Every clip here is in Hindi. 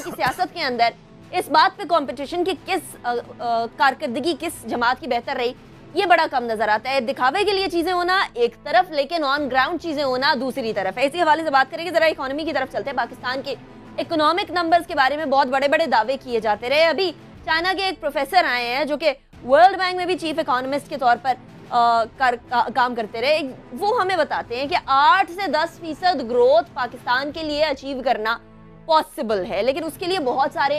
की सियासत के अंदर इस बात पे कंपटीशन की किस कारकर्दगी किस जमात की बेहतर रही, ये बड़ा कम नजर आता है। दिखावे के लिए चीजें होना एक तरफ, लेकिन ऑन ग्राउंड चीजें होना दूसरी तरफ है। इसी हवाले से बात करेंगे, जरा इकोनॉमी की तरफ चलते हैं। पाकिस्तान के इकोनॉमिक नंबर्स के बारे में बहुत बड़े बड़े दावे किए जाते रहे। अभी चाइना के एक प्रोफेसर आए हैं जो कि वर्ल्ड बैंक में भी चीफ इकोनॉमिस्ट के तौर पर काम करते रहे। वो हमें बताते हैं कि 8 से 10% ग्रोथ पाकिस्तान के लिए अचीव करना पॉसिबल है, लेकिन उसके लिए बहुत सारे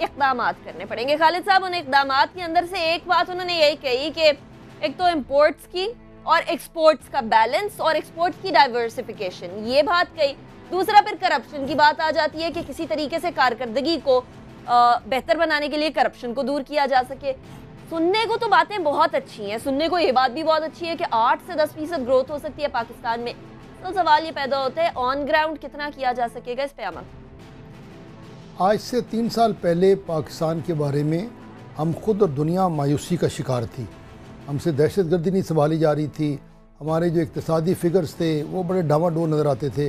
इक़दाम करने पड़ेंगे। खालिद साहब, उन इक़दाम के अंदर से एक बात उन्होंने यही कही कि एक तो इम्पोर्ट्स की और एक्सपोर्ट्स का बैलेंस और एक्सपोर्ट्स की डाइवर्सिफिकेशन, ये बात कही। दूसरा फिर करप्शन की बात आ जाती है कि किसी तरीके से कारकर्दगी को बेहतर बनाने के लिए करप्शन को दूर किया जा सके। सुनने को तो बातें बहुत अच्छी हैं, सुनने को ये बात भी बहुत अच्छी है कि 8 से 10% ग्रोथ हो सकती है पाकिस्तान में। तो सवाल ये पैदा होता है, ऑन ग्राउंड कितना किया जा सकेगा इस पे अमल? आज से 3 साल पहले पाकिस्तान के बारे में हम खुद और दुनिया मायूसी का शिकार थी। हमसे दहशतगर्दी नहीं संभाली जा रही थी, हमारे जो इक़्तिसादी फिगर्स थे वो बड़े डावाडोल नज़र आते थे।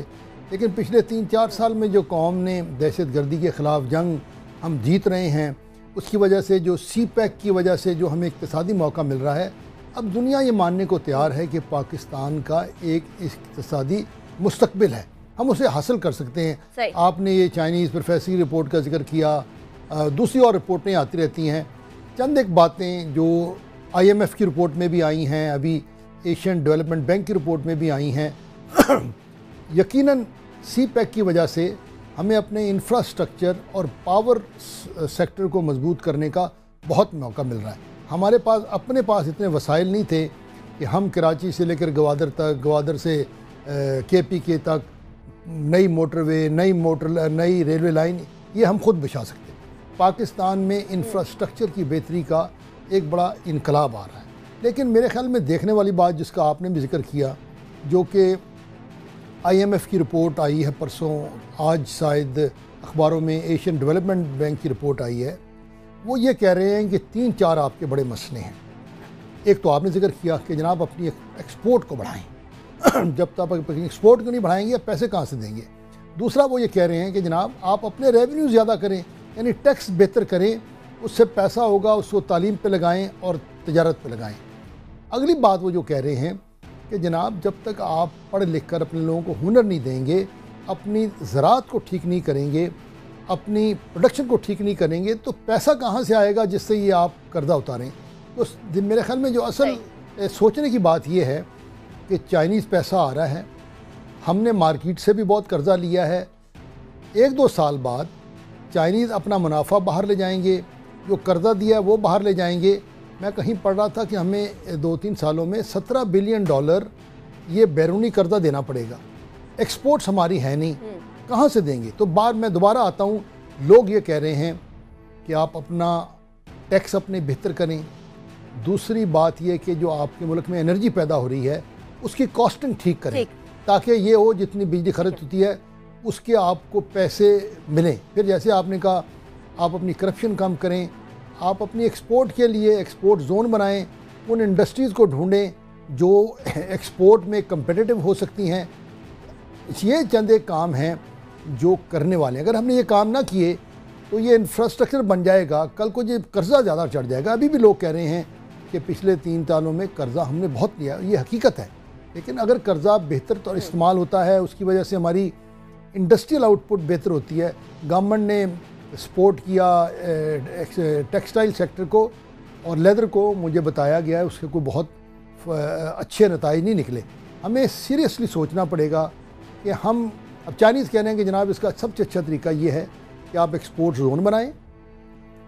लेकिन पिछले 3-4 साल में जो कौम ने दहशतगर्दी के ख़िलाफ़ जंग हम जीत रहे हैं, उसकी वजह से जो CPEC की वजह से जो हमें इक़्तिसादी मौका मिल रहा है, अब दुनिया ये मानने को तैयार है कि पाकिस्तान का एक इक़्तिसादी मुस्तक़बिल है, हम उसे हासिल कर सकते हैं। आपने ये चाइनीज़ प्रोफेसर की रिपोर्ट का जिक्र किया, दूसरी और रिपोर्टें आती रहती हैं। चंद एक बातें जो IMF की रिपोर्ट में भी आई हैं, अभी एशियन डेवलपमेंट बैंक की रिपोर्ट में भी आई हैं। यकीनन CPEC की वजह से हमें अपने इंफ्रास्ट्रक्चर और पावर सेक्टर को मजबूत करने का बहुत मौका मिल रहा है। हमारे पास अपने पास इतने वसाइल नहीं थे कि हम कराची से लेकर गवादर तक, गवादर से KPK तक नई मोटरवे, नई रेलवे लाइन ये हम खुद बिछा सकते। पाकिस्तान में इंफ्रास्ट्रक्चर की बेहतरी का एक बड़ा इनकलाब आ रहा है। लेकिन मेरे ख्याल में देखने वाली बात जिसका आपने भी जिक्र किया, जो कि IMF की रिपोर्ट आई है परसों, आज शायद अखबारों में एशियन डेवलपमेंट बैंक की रिपोर्ट आई है, वो ये कह रहे हैं कि 3-4 आपके बड़े मसले हैं। एक तो आपने जिक्र किया कि जनाब अपनी एक्सपोर्ट को बढ़ाएं। जब तक एक्सपोर्ट को नहीं बढ़ाएंगे पैसे कहाँ से देंगे। दूसरा वो ये कह रहे हैं कि जनाब आप अपने रेवेन्यू ज़्यादा करें, यानी टैक्स बेहतर करें, उससे पैसा होगा उसको तालीम पे लगाएं और तजारत पे लगाएं। अगली बात वो जो कह रहे हैं कि जनाब जब तक आप पढ़ लिख कर अपने लोगों को हुनर नहीं देंगे, अपनी ज़राअत को ठीक नहीं करेंगे, अपनी प्रोडक्शन को ठीक नहीं करेंगे, तो पैसा कहाँ से आएगा जिससे ये आप कर्जा उतारें। तो मेरे ख्याल में जो असल सोचने की बात ये है कि चाइनीज़ पैसा आ रहा है, हमने मार्केट से भी बहुत कर्जा लिया है। 1-2 साल बाद चाइनीज़ अपना मुनाफा बाहर ले जाएंगे, जो कर्जा दिया है वो बाहर ले जाएंगे। मैं कहीं पढ़ रहा था कि हमें 2-3 सालों में $17 बिलियन ये बैरूनी कर्जा देना पड़ेगा। एक्सपोर्ट्स हमारी है नहीं, कहाँ से देंगे। तो मैं दोबारा आता हूँ, लोग ये कह रहे हैं कि आप अपना टैक्स अपने बेहतर करें। दूसरी बात ये कि जो आपके मुल्क में एनर्जी पैदा हो रही है उसकी कॉस्टिंग ठीक करें, ताकि ये हो जितनी बिजली खर्च होती है उसके आपको पैसे मिलें। फिर जैसे आपने कहा, आप अपनी करप्शन कम करें, आप अपनी एक्सपोर्ट के लिए एक्सपोर्ट जोन बनाएं, उन इंडस्ट्रीज़ को ढूंढें जो एक्सपोर्ट में कंपेटिटिव हो सकती हैं। ये चंद एक काम हैं जो करने वाले हैं। अगर हमने ये काम ना किए तो ये इंफ्रास्ट्रक्चर बन जाएगा, कल को ये कर्जा ज़्यादा चढ़ जाएगा। अभी भी लोग कह रहे हैं कि पिछले 3 सालों में कर्जा हमने बहुत लिया, ये हकीकत है। लेकिन अगर कर्जा बेहतर तो इस्तेमाल होता है, उसकी वजह से हमारी इंडस्ट्रियल आउटपुट बेहतर होती है। गवर्नमेंट ने सपोर्ट किया टेक्सटाइल सेक्टर को और लेदर को, मुझे बताया गया है उसके कोई बहुत अच्छे नताइज नहीं निकले। हमें सीरियसली सोचना पड़ेगा कि हम, अब चाइनीज़ कह रहे हैं कि जनाब इसका सबसे अच्छा तरीका ये है कि आप एक्सपोर्ट जोन बनाएं,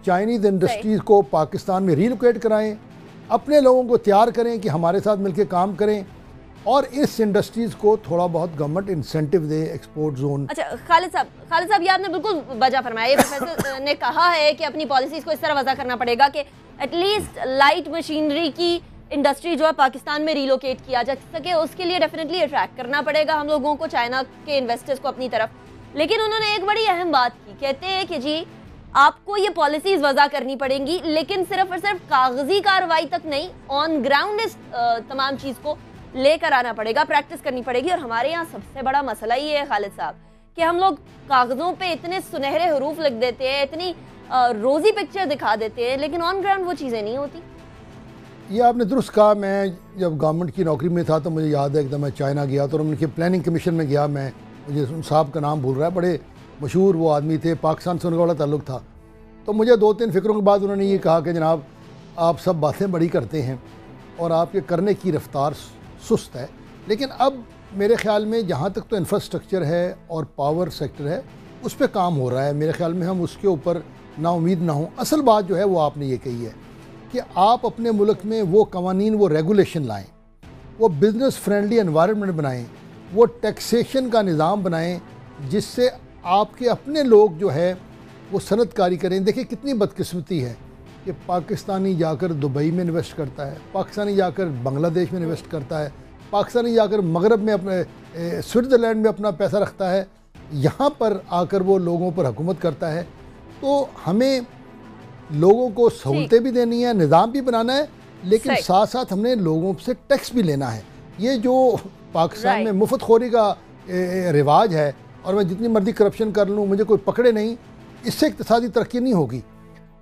चाइनीज़ इंडस्ट्रीज़ को पाकिस्तान में रीलोकेट कराएं, अपने लोगों को तैयार करें कि हमारे साथ मिलकर काम करें, और इस इंडस्ट्रीज़ को थोड़ा बहुत गवर्नमेंट इंसेंटिव दे, एक्सपोर्ट जोन। अच्छा खालिद साहब, ये आपने बिल्कुल वजह फरमाया। ये प्रोफेसर ने कहा है कि अपनी पॉलिसीज़ को इस तरह वजह करना पड़ेगा कि एटलीस्ट लाइट मशीनरी की इंडस्ट्री जो है पाकिस्तान में रीलोकेट किया जा सके। उसके लिए डेफिनेटली अट्रैक्ट करना पड़ेगा हम लोगों को, चाइना के इन्वेस्टर्स को अपनी तरफ। लेकिन उन्होंने एक बड़ी अहम बात की, कहते हैं कि जी आपको ये पॉलिसीज वजह करनी पड़ेंगी, लेकिन सिर्फ और सिर्फ कागजी कार्रवाई तक नहीं, ऑन ग्राउंड इस तमाम चीज़ को लेकर आना पड़ेगा, प्रैक्टिस करनी पड़ेगी। और हमारे यहाँ सबसे बड़ा मसला ये है खालिद साहब कि हम लोग कागजों पे इतने सुनहरे हरूफ लिख देते हैं, इतनी रोजी पिक्चर दिखा देते हैं, लेकिन ऑन ग्राउंड वो चीज़ें नहीं होती। ये आपने दुरुस्त कहा। मैं जब गवर्नमेंट की नौकरी में था तो मुझे याद है एकदम मैं चाइना गया तो उनके प्लानिंग कमीशन में गया। मैं मुझे उन साहब का नाम भूल रहा है, बड़े मशहूर वो आदमी थे, पाकिस्तान से उनका बड़ा ताल्लुक़ था। तो मुझे 2-3 फ़िक्रों के बाद उन्होंने ये कहा कि जनाब आप सब बातें बड़ी करते हैं और आपके करने की रफ्तार सुस्त है, लेकिन अब मेरे ख़्याल में जहाँ तक तो इंफ्रास्ट्रक्चर है और पावर सेक्टर है उस पर काम हो रहा है। मेरे ख़्याल में हम उसके ऊपर नाउमीद ना हों। असल बात जो है वो आपने ये कही है कि आप अपने मुल्क में वो कवानीन, वो रेगुलेशन लाएँ, वो बिज़नेस फ्रेंडली एनवायरनमेंट बनाएँ, वो टैक्सेशन का निज़ाम बनाएँ जिससे आपके अपने लोग जो है वो सनतकारी करें। देखिए कितनी बदकिस्मती है कि पाकिस्तानी जाकर दुबई में इन्वेस्ट करता है, पाकिस्तानी जाकर बांग्लादेश में इन्वेस्ट करता है, पाकिस्तानी जाकर मगरब में अपने स्विट्ज़रलैंड में अपना पैसा रखता है, यहाँ पर आकर वो लोगों पर हुकूमत करता है। तो हमें लोगों को सहूलतें भी देनी है, निज़ाम भी बनाना है, लेकिन साथ साथ हमने लोगों से टैक्स भी लेना है। ये जो पाकिस्तान में मुफ्तखोरी का रिवाज है और मैं जितनी मर्जी करप्शन कर लूँ मुझे कोई पकड़े नहीं, इससे इक़्तिसादी तरक्की नहीं होगी।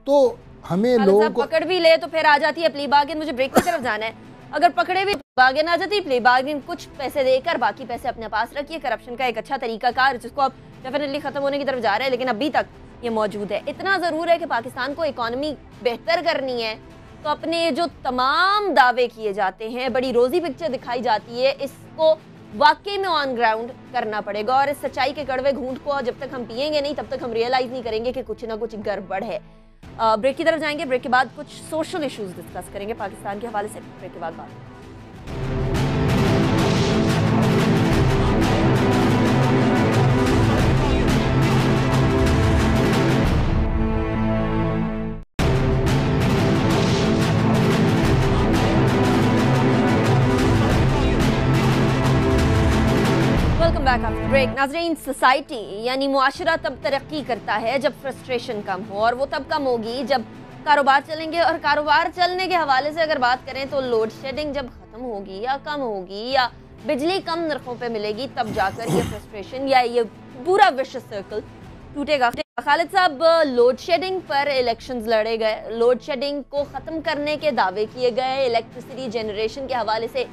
तो हमें लोगों को पकड़ भी ले तो फिर आ जाती है प्ली बार्गेन। मुझे ब्रेक की तरफ जाना है। अगर पकड़े भी बार्गेन आ जाती है, प्ली बार्गेन कुछ पैसे देकर बाकी पैसे अपने पास रखिए। करप्शन का एक अच्छा तरीकाकार जिसको अब डेफिनेटली खत्म होने की तरफ जा रहा है, लेकिन अभी तक ये मौजूद है। इतना ज़रूर है कि पाकिस्तान को इकॉनमी बेहतर करनी है तो अपने जो तमाम दावे किए जाते हैं, बड़ी रोजी पिक्चर दिखाई जाती है, इसको वाकई में ऑन ग्राउंड करना पड़ेगा। और इस सच्चाई के कड़वे घूंट को जब तक हम पिएंगे नहीं तब तक हम रियलाइज नहीं करेंगे कि कुछ ना कुछ गड़बड़ है। ब्रेक की तरफ जाएंगे, ब्रेक के बाद कुछ सोशल इश्यूज डिस्कस करेंगे पाकिस्तान के हवाले से। ब्रेक के बाद बात। ब्रेक। नाज़रीन, सोसाइटी यानी मुआशरा तब तरक्की करता है जब फ्रस्ट्रेशन कम हो, और वो तब कम होगी जब कारोबार चलेंगे। और कारोबार चलने के हवाले से अगर बात करें तो लोड शेडिंग जब खत्म होगी या कम होगी या बिजली कम नरखों पे मिलेगी, तब जाकर ये फ्रस्ट्रेशन या ये पूरा विशियस सर्कल टूटेगा। खालिद साहब, लोड शेडिंग पर इलेक्शंस लड़े गए, लोड शेडिंग को ख़त्म करने के दावे किए गए, इलेक्ट्रिसिटी जनरेशन के हवाले से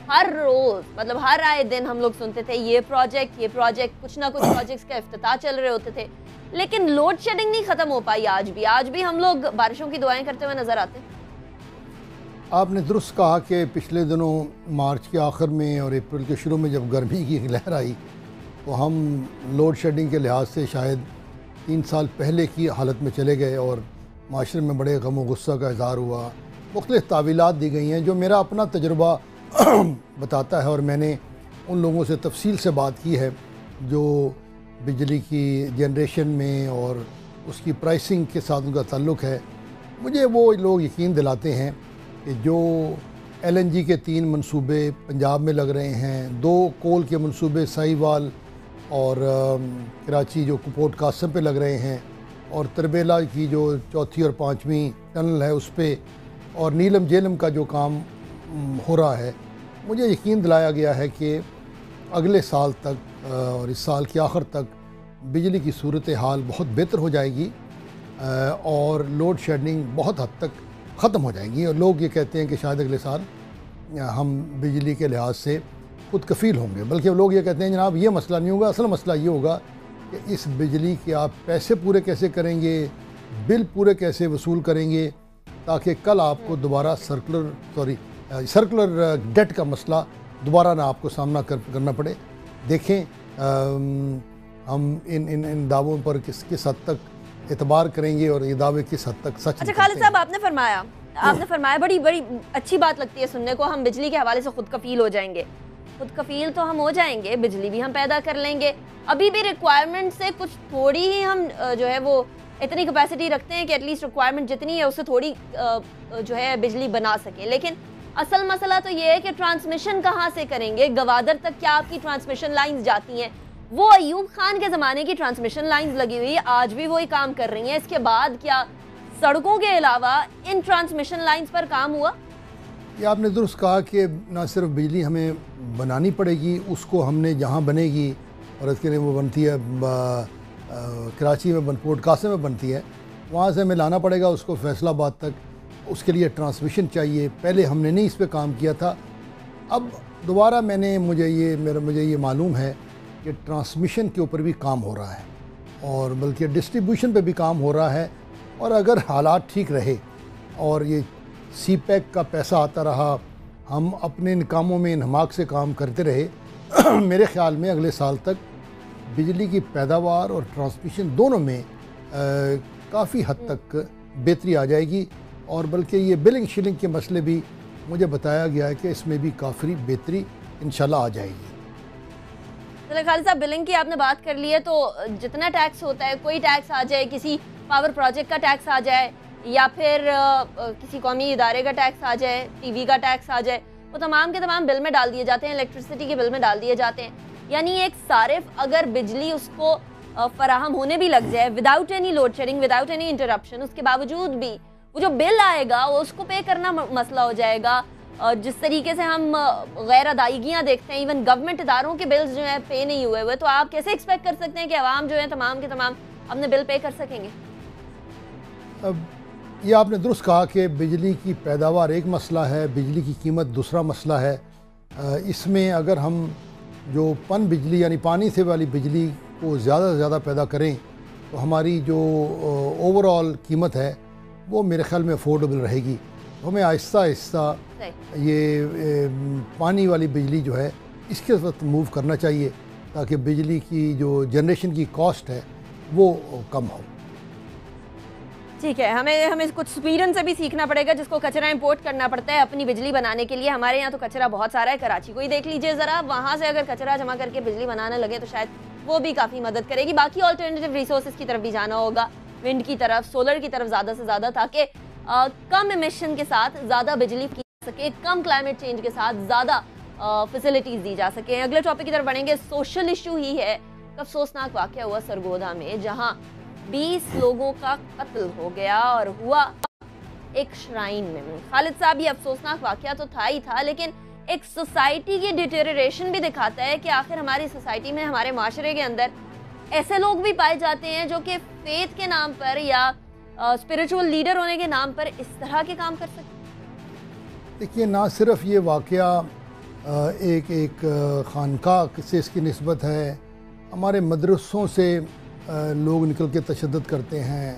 हर रोज मतलब हर आए दिन हम लोग सुनते थे ये प्रोजेक्ट, कुछ ना कुछ प्रोजेक्ट्स का इफ्तिताह चल रहे होते थे, लेकिन लोड शेडिंग नहीं खत्म हो पाई। आज भी हम लोग बारिशों की दुआएं करते हुए नजर आते हैं। आपने दुरुस्त कहा कि पिछले दिनों मार्च के आखिर में और अप्रैल के शुरू में जब गर्मी की लहर आई तो हम लोड शेडिंग के लिहाज से शायद 3 साल पहले की हालत में चले गए और माशरे में बड़े गम व गुस्सा का इज़हार हुआ। मुख्तलिफ़ तावीलात दी गई हैं जो मेरा अपना तजुर्बा बताता है, और मैंने उन लोगों से तफसील से बात की है जो बिजली की जनरेशन में और उसकी प्राइसिंग के साथ उनका ताल्लुक़ है। मुझे वो लोग यकीन दिलाते हैं कि जो LNG के 3 मंसूबे पंजाब में लग रहे हैं, 2 कोल के मंसूबे साहिवाल और कराची जो पोर्ट कासम पे लग रहे हैं, और तरबेला की जो 4थी और 5वीं टनल है उस पर, और नीलम जेलम का जो काम हो रहा है, मुझे यकीन दिलाया गया है कि अगले साल तक और इस साल के आखिर तक बिजली की सूरत हाल बहुत बेहतर हो जाएगी और लोड शेडिंग बहुत हद तक ख़त्म हो जाएगी। और लोग ये कहते हैं कि शायद अगले साल हम बिजली के लिहाज से खुद कफ़ील होंगे, बल्कि लोग ये कहते हैं जनाब ये मसला नहीं होगा, असल मसला ये होगा कि इस बिजली के आप पैसे पूरे कैसे करेंगे, बिल पूरे कैसे वसूल करेंगे, ताकि कल आपको दोबारा सर्कुलर डेट का मसला दोबारा ना आपको सामना करना पड़े। देखें हम इन दावों पर किस हद तक एतबार करेंगे और ये दावे किस हद तक सच। अच्छा खालिद साहब, आपने फरमाया बड़ी अच्छी बात लगती है सुनने को, हम बिजली के हवाले से खुद कफील हो जाएंगे। खुद कफील तो हम हो जाएंगे, बिजली भी हम पैदा कर लेंगे। अभी भी रिक्वायरमेंट से कुछ थोड़ी ही हम जो है वो इतनी कैपेसिटी रखते हैं कि एटलीस्ट रिक्वायरमेंट जितनी है उससे थोड़ी जो है बिजली बना सके। लेकिन असल मसला तो ये है कि ट्रांसमिशन कहाँ से करेंगे? गवादर तक क्या आपकी ट्रांसमिशन लाइंस जाती हैं? वो अयूब खान के ज़माने की ट्रांसमिशन लाइंस लगी हुई है, आज भी वही काम कर रही हैं। इसके बाद क्या सड़कों के अलावा इन ट्रांसमिशन लाइंस पर काम हुआ? ये आपने दुरुस्त कहा कि ना सिर्फ बिजली हमें बनानी पड़ेगी, उसको हमने जहाँ बनेगी और इसके लिए वो बनती है कराची में पोर्ट कासिम में बनती है, वहाँ से हमें लाना पड़ेगा उसको फैसलाबाद तक। उसके लिए ट्रांसमिशन चाहिए, पहले हमने नहीं इस पे काम किया था, अब दोबारा मुझे ये मालूम है कि ट्रांसमिशन के ऊपर भी काम हो रहा है और बल्कि डिस्ट्रीब्यूशन पे भी काम हो रहा है। और अगर हालात ठीक रहे और ये सीपैक का पैसा आता रहा, हम अपने इन कामों में इन्हमाक से काम करते रहे मेरे ख़्याल में अगले साल तक बिजली की पैदावार और ट्रांसमिशन दोनों में काफ़ी हद तक बेहतरी आ जाएगी। और बल्कि ये बिलिंग शिलिंग के मसले भी मुझे बताया गया है कि इसमें भी काफ़ी बेहतरी इंशाल्लाह आ जाएगी। चलो खालिद साहब, बिलिंग की आपने बात कर ली है, तो जितना टैक्स होता है, कोई टैक्स आ जाए, किसी पावर प्रोजेक्ट का टैक्स आ जाए या फिर किसी कौमी इदारे का टैक्स आ जाए, टीवी का टैक्स आ जाए, वो तमाम के तमाम बिल में डाल दिए जाते हैं, इलेक्ट्रिसिटी के बिल में डाल दिए जाते हैं। यानी एक सारिफ अगर बिजली उसको फराहम होने भी लग जाए without any load shedding, without any interruption, उसके बावजूद भी वो जो बिल आएगा वो उसको पे करना मसला हो जाएगा। जिस तरीके से हम गैर अदायगियाँ देखते हैं, इवन गवर्नमेंट इदारों के बिल्स जो है पे नहीं हुए हुए, तो आप कैसे एक्सपेक्ट कर सकते हैं कि अवाम जो है तमाम के तमाम अपने बिल पे कर सकेंगे? अब ये आपने दुरुस्त कहा कि बिजली की पैदावार एक मसला है, बिजली की कीमत दूसरा मसला है। इसमें अगर हम जो पन बिजली यानी पानी से वाली बिजली को ज़्यादा से ज़्यादा पैदा करें तो हमारी जो ओवरऑल कीमत है वो मेरे ख्याल में अफोर्डेबल रहेगी। हमें आहिस्ता आहिस्ता ये पानी वाली बिजली जो है इसके साथ मूव करना चाहिए ताकि बिजली की जो जनरेशन की कॉस्ट है वो कम हो। ठीक है, हमें कुछ स्वीडन से भी सीखना पड़ेगा, जिसको कचरा इंपोर्ट करना पड़ता है अपनी बिजली बनाने के लिए। हमारे यहाँ तो कचरा बहुत सारा है, कराची को ही देख लीजिए ज़रा, वहाँ से अगर कचरा जमा करके बिजली बनाने लगे तो शायद वो भी काफ़ी मदद करेगी। बाकी ऑल्टरनेटिव रिसोर्सेज की तरफ भी जाना होगा, विंड की तरफ, सोलर की तरफ ज़्यादा से ज़्यादा, ताकि कम इमिशन के साथ ज़्यादा बिजली की जा सके, कम क्लाइमेट चेंज के साथ ज़्यादा फैसिलिटीज़ दी जा सके। अगले टॉपिक की तरफ बढ़ेंगे। सोशल इशू ही है, अफसोसनाक वाक़या हुआ सरगोधा में, जहाँ 20 लोगों का कत्ल हो गया और हुआ एक श्राइन में। खालिद साहब, ये अफसोसनाक वाक़या तो था ही था, लेकिन एक सोसाइटी की डिटेरियोरेशन भी दिखाता है कि आखिर हमारी सोसाइटी में, हमारे माशरे के अंदर ऐसे लोग भी पाए जाते हैं जो कि फेथ के नाम पर या स्पिरिचुअल लीडर होने के नाम पर इस तरह के काम कर सकते हैं। देखिए, ना सिर्फ ये वाक़या एक खानका से इसकी निस्बत है, हमारे मदरसों से लोग निकल के तशद्दुद करते हैं,